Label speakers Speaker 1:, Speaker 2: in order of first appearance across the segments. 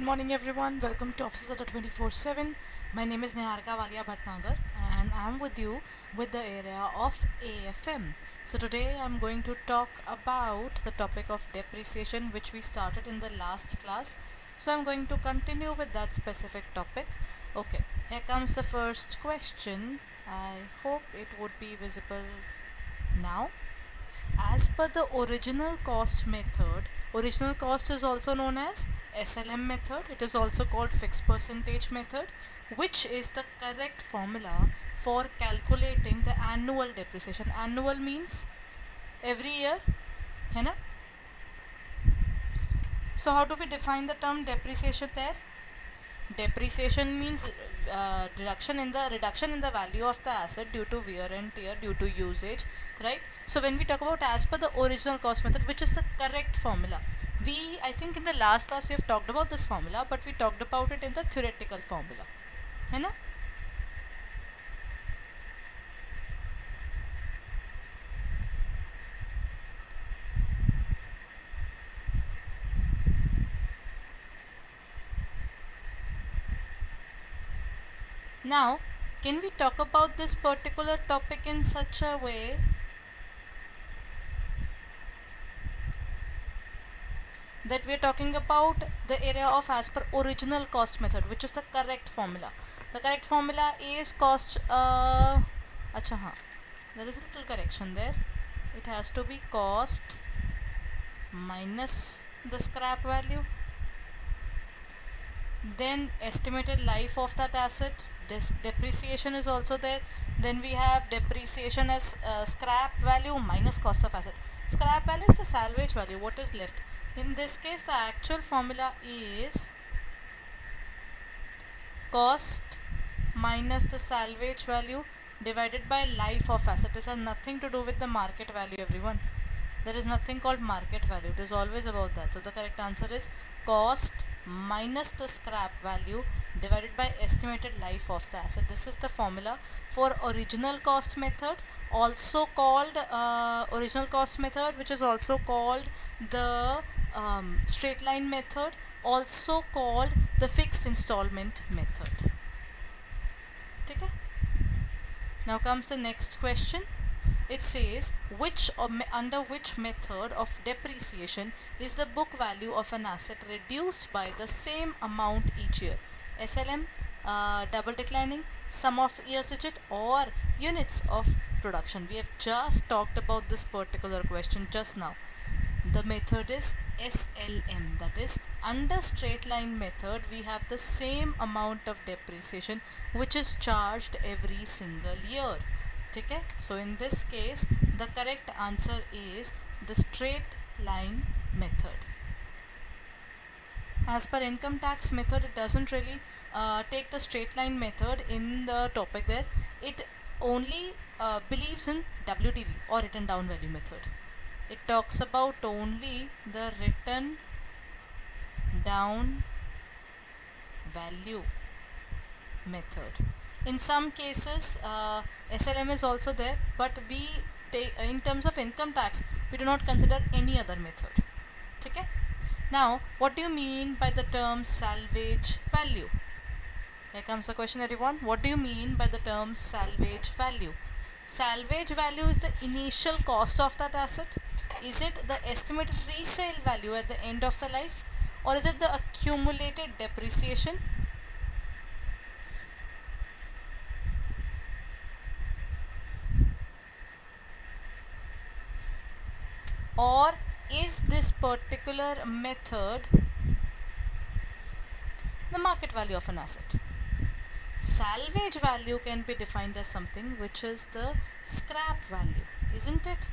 Speaker 1: Good morning everyone, welcome to Offices Adda 24/7. My name is Niharika Walia Bhatnagar and I am with you with the area of AFM. So today I am going to talk about the topic of depreciation which we started in the last class. So I am going to continue with that specific topic. Okay, here comes the first question. I hope it would be visible now. As per the original cost method, original cost is also known as SLM method. It is also called fixed percentage method, which is the correct formula for calculating the annual depreciation. Annual means every year, है ना? So how do we define the term depreciation there? Depreciation means reduction in the value of the asset due to wear and tear, due to usage, right? So when we talk about as per the original cost method, which is the correct formula, I think in the last class we have talked about this formula, but we talked about it in the theoretical formula, है ना? Now, can we talk about this particular topic in such a way that we are talking about the area of as per original cost method, which is the correct formula. The correct formula is cost. Acha, haan. There is a little correction there. It has to be cost minus the scrap value, then estimated life of that asset. Depreciation is also there. Then we have depreciation as scrap value minus cost of asset. Scrap value is the salvage value, what is left. In this case, the actual formula is cost minus the salvage value divided by life of asset. This has nothing to do with the market value, everyone. There is nothing called market value. It is always about that. So the correct answer is cost minus the scrap value divided by estimated life of the asset. This is the formula for original cost method, also called original cost method, which is also called the straight line method, also called the fixed installment method. Okay? Now comes the next question. It says under which method of depreciation is the book value of an asset reduced by the same amount each year? SLM, double declining, sum of years digit, or units of production. We have just talked about this particular question just now. The method is SLM, that is under straight line method we have the same amount of depreciation which is charged every single year. Okay? So in this case the correct answer is the straight line method. As per income tax method, it doesn't really take the straight line method in the topic there. It only believes in WDV or written down value method. It talks about only the written down value method. In some cases SLM is also there, but we take in terms of income tax we do not consider any other method. Okay? Now what do you mean by the term salvage value? Here comes the question, everyone. What do you mean by the term salvage value? Salvage value is the initial cost of that asset. Is it the estimated resale value at the end of the life, or is it the accumulated depreciation? Or is this particular method the market value of an asset? Salvage value can be defined as something which is the scrap value, isn't it?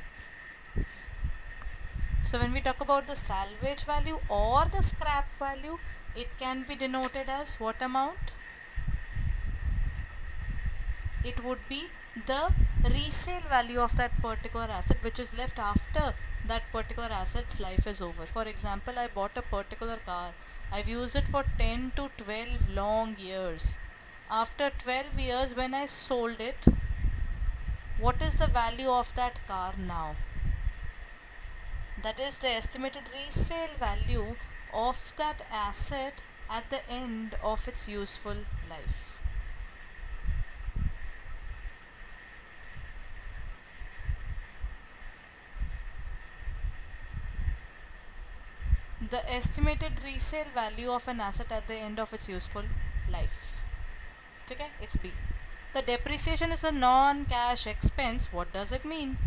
Speaker 1: So when we talk about the salvage value or the scrap value, it can be denoted as what amount? It would be the resale value of that particular asset which is left after that particular asset's life is over. For example, I bought a particular car. I've used it for 10 to 12 long years. After 12 years when I sold it, what is the value of that car now? That is the estimated resale value of that asset at the end of its useful life. The estimated resale value of an asset at the end of its useful life. Okay, it's B. The depreciation is a non-cash expense. What does it mean?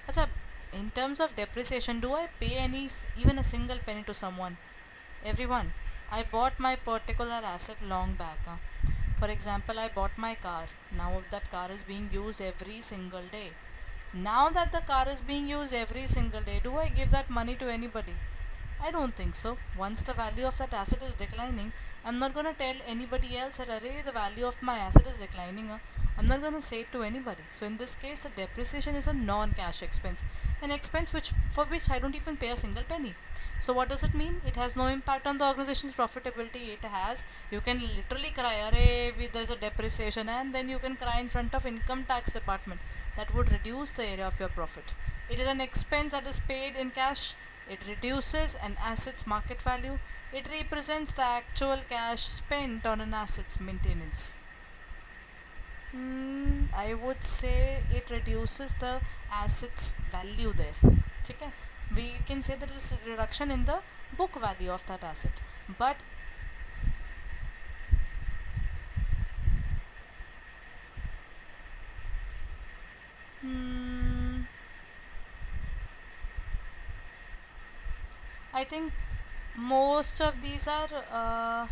Speaker 1: Achha, in terms of depreciation, do I pay even a single penny to someone? Everyone. I bought my particular asset long back. For example, I bought my car. Now that car is being used every single day. Now that the car is being used every single day, do I give that money to anybody? I don't think so. Once the value of that asset is declining, I'm not going to tell anybody else that array the value of my asset is declining. I'm not going to say it to anybody. So in this case, the depreciation is a non-cash expense, an expense for which I don't even pay a single penny. So what does it mean? It has no impact on the organization's profitability. It has, you can literally cry, array, there's a depreciation, and then you can cry in front of income tax department. That would reduce the area of your profit. It is an expense that is paid in cash. It reduces an asset's market value. It represents the actual cash spent on an asset's maintenance. I would say it reduces the asset's value there. Okay? We can say there is a reduction in the book value of that asset. But I think most of these are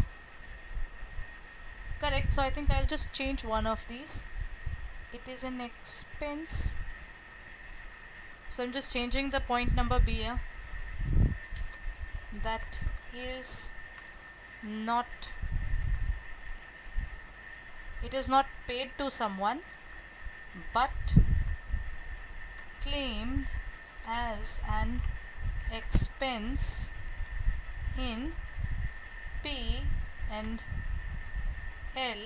Speaker 1: correct. So I think I'll just change one of these. It is an expense. So I'm just changing the point number B here. That is not, it is not paid to someone but claimed as an expense in P and L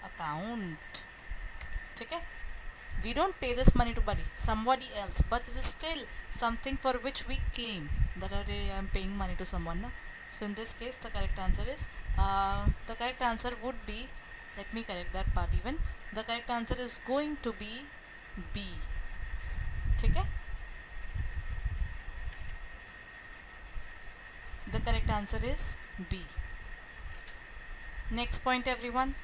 Speaker 1: account. Okay? We don't pay this money to somebody else, but it is still something for which we claim that I'm paying money to someone. Na? So in this case, the correct answer is, the correct answer would be, let me correct that part even, the correct answer is going to be B. Okay? The correct answer is B. Next point, everyone.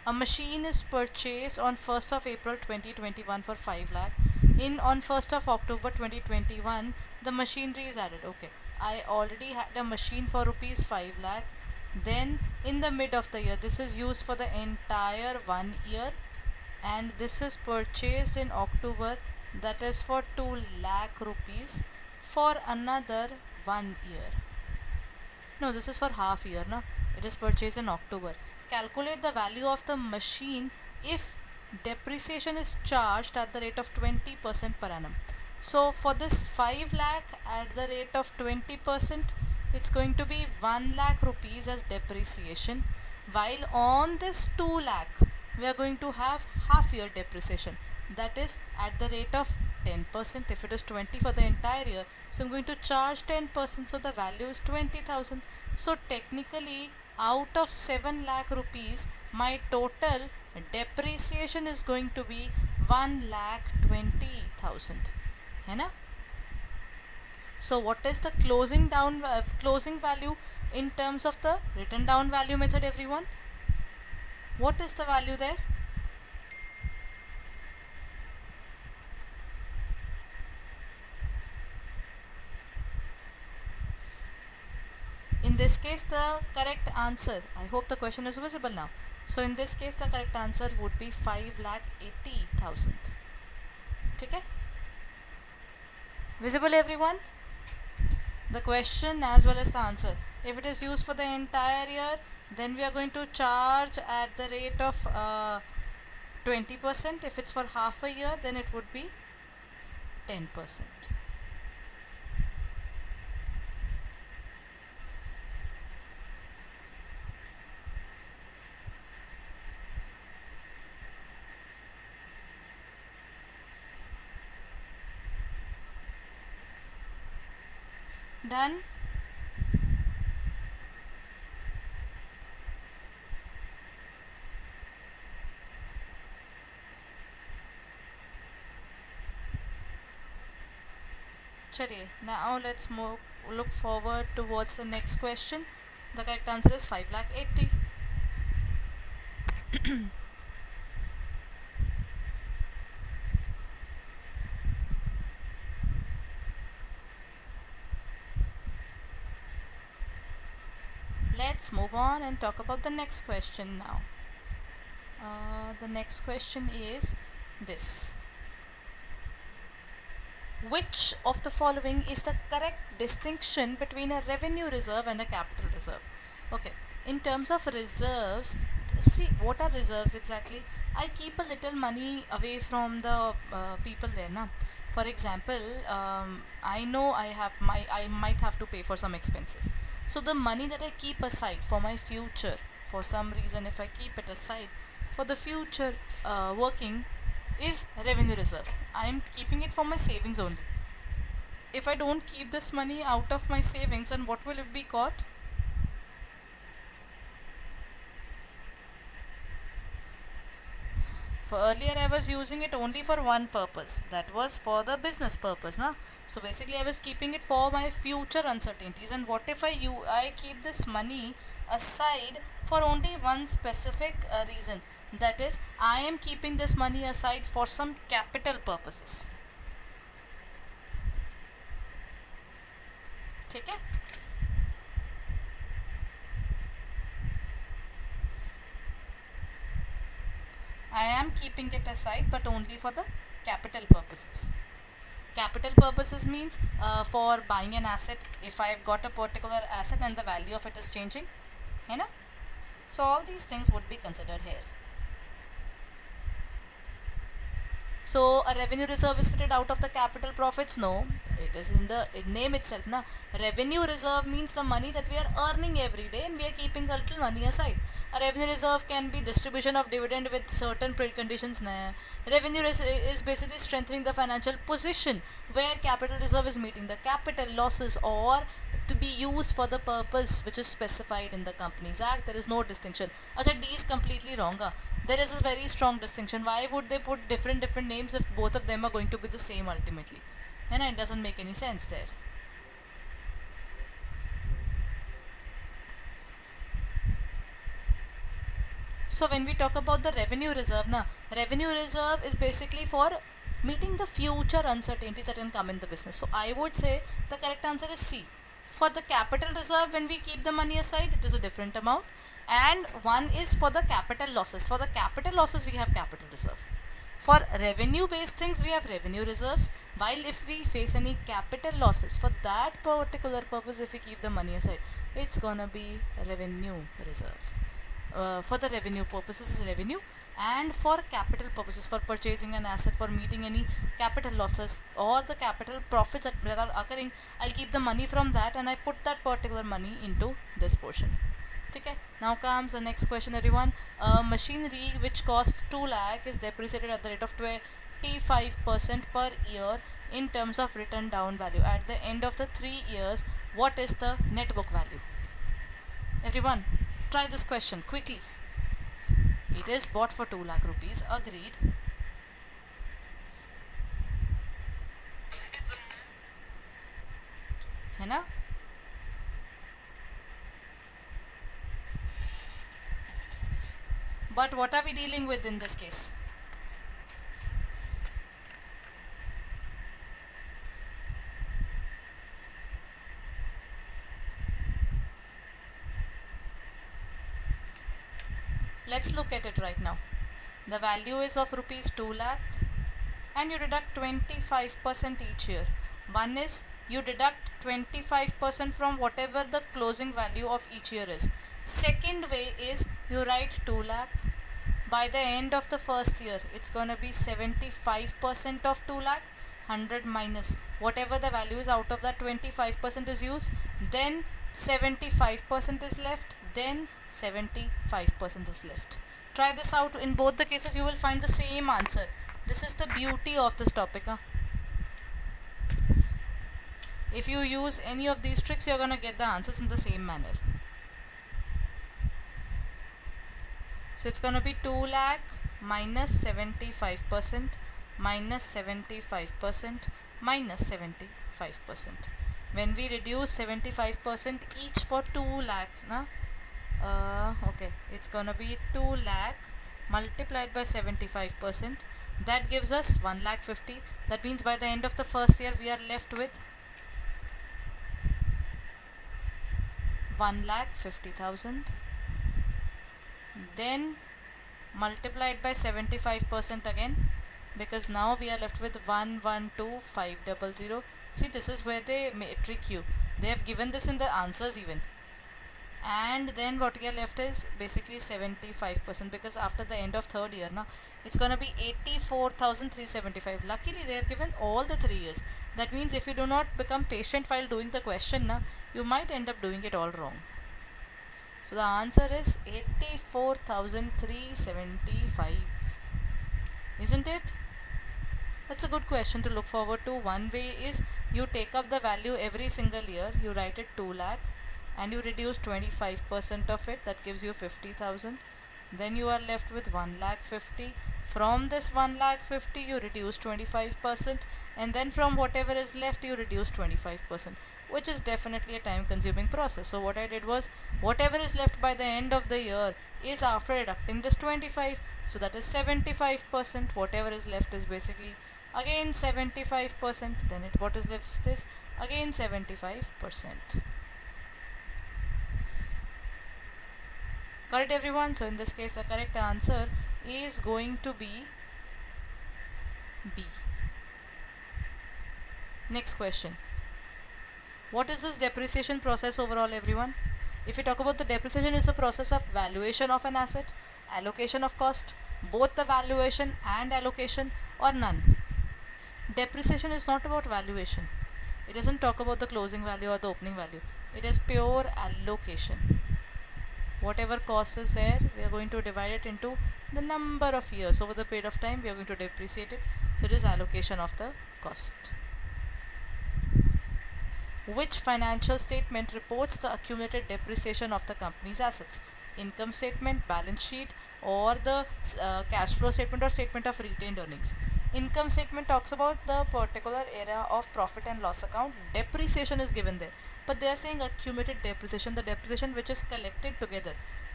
Speaker 1: A machine is purchased on 1st of April 2021 for 5 lakh. On 1st of October 2021, the machinery is added. Okay, I already had a machine for rupees 5 lakh. Then in the mid of the year, this is used for the entire 1 year, and this is purchased in October, that is for 2 lakh rupees for another 1 year. No, this is for half year. No, it is purchased in October. Calculate the value of the machine if depreciation is charged at the rate of 20% per annum. So for this 5 lakh at the rate of 20%, it's going to be 1 lakh rupees as depreciation, while on this 2 lakh we are going to have half year depreciation, that is at the rate of 10%. If it is 20 for the entire year, so I'm going to charge 10%, so the value is 20,000. So technically, out of 7 lakh rupees, my total depreciation is going to be 1,20,000. है ना? So what is the closing value in terms of the written down value method, everyone? What is the value there? In this case, the correct answer, I hope the question is visible now. So in this case, the correct answer would be 5,80,000. Okay? Visible, everyone? The question as well as the answer. If it is used for the entire year, then we are going to charge at the rate of 20%. If it's for half a year, then it would be 10%. Done? Chaliye, now let's move, look forward towards the next question. The correct answer is 5,80,000. Let's move on and talk about the next question now. The next question is this: which of the following is the correct distinction between a revenue reserve and a capital reserve? Okay, in terms of reserves, see what are reserves exactly? I keep a little money away from the people there, na. For example, I know I might have to pay for some expenses. So the money that I keep aside for my future, for some reason, if I keep it aside for the future working, is revenue reserve. I am keeping it for my savings only. If I don't keep this money out of my savings, then what will it be called? For earlier I was using it only for one purpose, that was for the business purpose, na. So basically I was keeping it for my future uncertainties. And what if I keep this money aside for only one specific reason, that is I am keeping this money aside for some capital purposes. ठीक है? I am keeping it aside but only for the capital purposes. Capital purposes means for buying an asset. If I've got a particular asset and the value of it is changing, you know, so all these things would be considered here. So a revenue reserve is created out of the capital profits? No, it is in the name itself, na. Revenue reserve means the money that we are earning every day and we are keeping a little money aside. A revenue reserve can be distribution of dividend with certain preconditions, na. Revenue is basically strengthening the financial position, where capital reserve is meeting the capital losses or to be used for the purpose which is specified in the Companies Act. There is no distinction. Acha, D is completely wrong. There is a very strong distinction. Why would they put different names if both of them are going to be the same ultimately? And it doesn't make any sense there. So when we talk about the revenue reserve, revenue reserve is basically for meeting the future uncertainties that can come in the business. So I would say the correct answer is C. For the capital reserve, when we keep the money aside, it is a different amount. And one is for the capital losses. For the capital losses, we have capital reserve. For revenue based things, we have revenue reserves. While if we face any capital losses, for that particular purpose, if we keep the money aside, it's gonna be revenue reserve. For the revenue purposes is revenue, and for capital purposes, for purchasing an asset, for meeting any capital losses or the capital profits that are occurring, I'll keep the money from that and I put that particular money into this portion. Okay, now comes the next question, everyone. Machinery which costs 2 lakh is depreciated at the rate of 25% per year in terms of written down value. At the end of the 3 years, what is the net book value? Everyone, try this question quickly. It is bought for 2 lakh rupees. Agreed. है ना? But what are we dealing with in this case? Let's look at it right now. The value is of rupees 2 lakh and you deduct 25% each year. One is you deduct 25% from whatever the closing value of each year is. Second way is you write 2 lakh. By the end of the first year, it's gonna be 75% of 2 lakh. 100 minus whatever the value is out of that, 25% is used, then 75% is left, then 75% is left. Try this out. In both the cases you will find the same answer. This is the beauty of this topic. If you use any of these tricks, you're gonna get the answers in the same manner. So it's gonna be 2 lakh minus 75% minus 75% minus 75%. When we reduce 75% each for 2 lakhs, na? Okay, it's gonna be 2 lakh multiplied by 75%. That gives us 1 lakh 50. That means by the end of the first year we are left with 1 lakh 50,000. Then multiplied by 75% again, because now we are left with 112,500. See, this is where they trick you. They have given this in the answers even. And then what we are left is basically 75%, because after the end of third year now it's gonna be 84,375. Luckily they have given all the 3 years. That means if you do not become patient while doing the question now, you might end up doing it all wrong. So the answer is 84,375. Isn't it? That's a good question to look forward to. One way is you take up the value every single year, you write it 2 lakh and you reduce 25% of it, that gives you 50,000. Then you are left with 1 lakh 50. From this 1 lakh 50 you reduce 25%, and then from whatever is left you reduce 25%, which is definitely a time consuming process. So what I did was, whatever is left by the end of the year is after deducting this 25, so that is 75%. Whatever is left is basically again 75%. Then what is left is again 75%. Correct, everyone? So in this case the correct answer is going to be B. Next question. What is this depreciation process overall, everyone? If we talk about the depreciation, is the process of valuation of an asset, allocation of cost, both the valuation and allocation, or none. Depreciation is not about valuation. It doesn't talk about the closing value or the opening value. It is pure allocation. Whatever cost is there, we are going to divide it into the number of years. Over the period of time we are going to depreciate it. So it is allocation of the cost. Which financial statement reports the accumulated depreciation of the company's assets? Income statement, balance sheet, or the cash flow statement or statement of retained earnings? Income statement talks about the particular area of profit and loss account. Depreciation is given there, but they are saying accumulated depreciation, the depreciation which is collected together.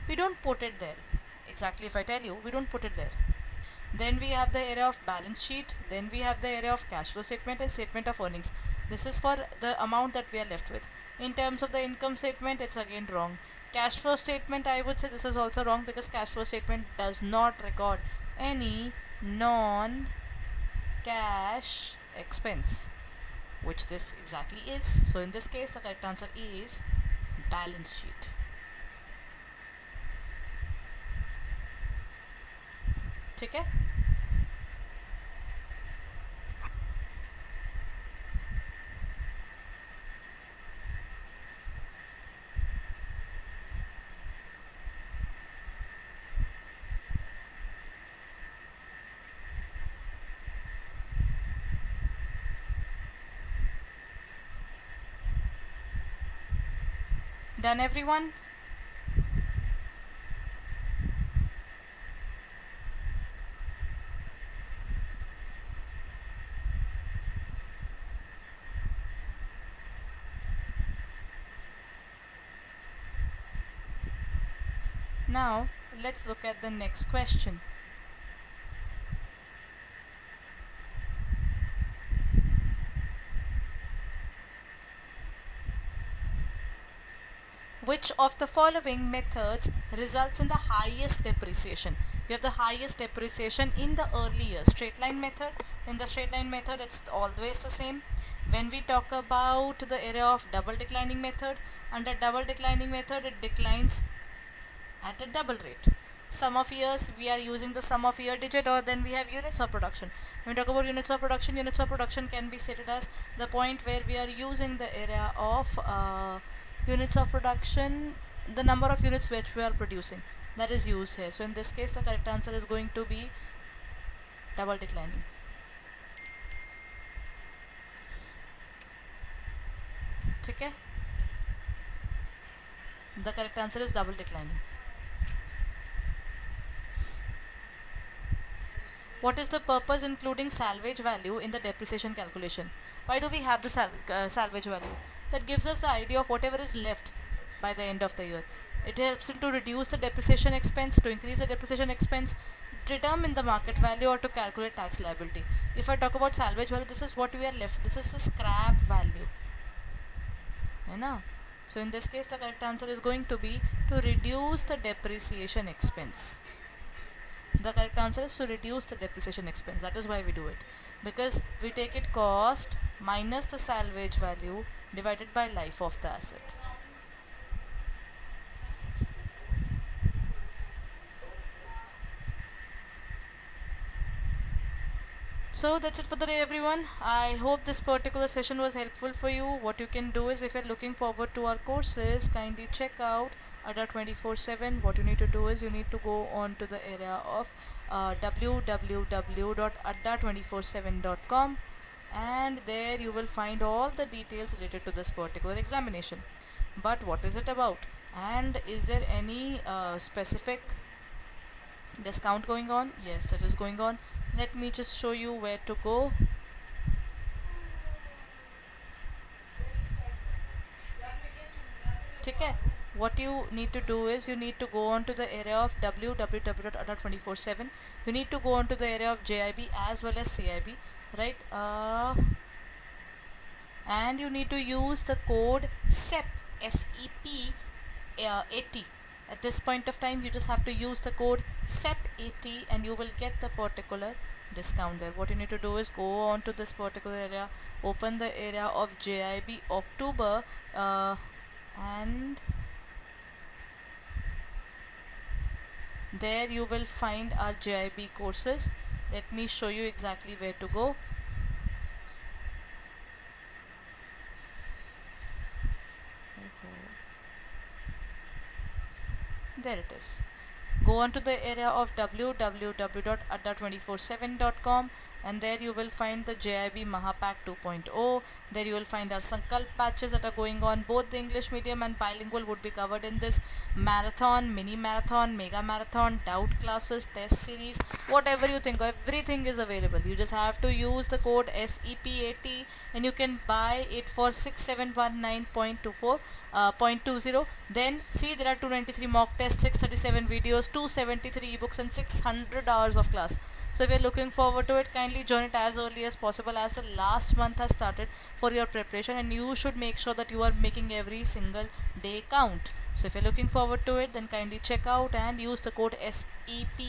Speaker 1: We don't put it there. Exactly, if I tell you, we don't put it there. Then we have the area of balance sheet, then we have the area of cash flow statement and statement of earnings. This is for the amount that we are left with. In terms of the income statement, it's again wrong. Cash flow statement, I would say this is also wrong, because cash flow statement does not record any non-cash expense, which this exactly is. So in this case the correct answer is balance sheet. Okay? Done, everyone? Now let's look at the next question. Which of the following methods results in the highest depreciation? You have the highest depreciation in the early years. Straight line method. In the straight line method, it's always the same. When we talk about the area of double declining method, under double declining method, it declines at a double rate. Sum of years, we are using the sum of year digit, or then we have units of production. When we talk about units of production can be stated as the point where we are using the area of units of production, the number of units which we are producing, that is used here. So in this case the correct answer is going to be double declining. ठीक है. The correct answer is double declining. What is the purpose including salvage value in the depreciation calculation? Why do we have the salvage value? That gives us the idea of whatever is left by the end of the year. It helps to reduce the depreciation expense, to increase the depreciation expense, determine the market value, or to calculate tax liability. If I talk about salvage value, this is what we are left. This is the scrap value. है ना? So in this case, the correct answer is going to be to reduce the depreciation expense. The correct answer is to reduce the depreciation expense. That is why we do it, because we take it cost minus the salvage value divided by life of the asset. So that's it for the day, everyone. I hope this particular session was helpful for you. What you can do is, if you're looking forward to our courses, kindly check out Adda 24/7. What you need to do is, you need to go on to the area of www.adda247.com, and there you will find all the details related to this particular examination. But what is it about, and is there any specific discount going on? Yes, that is going on. Let me just show you where to go. Okay, what you need to do is, you need to go on to the area of www.adda247. You need to go on to the area of JAIIB as well as CIB, right? And you need to use the code SEP, SEP 80. At this point of time, you just have to use the code SEP80 and you will get the particular discount there. What you need to do is go on to this particular area, open the area of JAIIB October, and there you will find our JAIIB courses. Let me show you exactly where to go. There it is. Go on to the area of www.adda247.com, and there you will find the JAIIB Mahapack 2.0. There you will find our Sankalp patches that are going on. Both the English medium and bilingual would be covered in this marathon, mini marathon, mega marathon, doubt classes, test series, whatever you think, everything is available. You just have to use the code SEP80 and you can buy it for 6719.20. Then see, there are 293 mock tests, 637 videos, 273 ebooks and 600 hours of class. So if you're looking forward to it, kindly join it as early as possible, as the last month has started for your preparation, and you should make sure that you are making every single day count. So if you're looking forward to it, then kindly check out and use the code SEP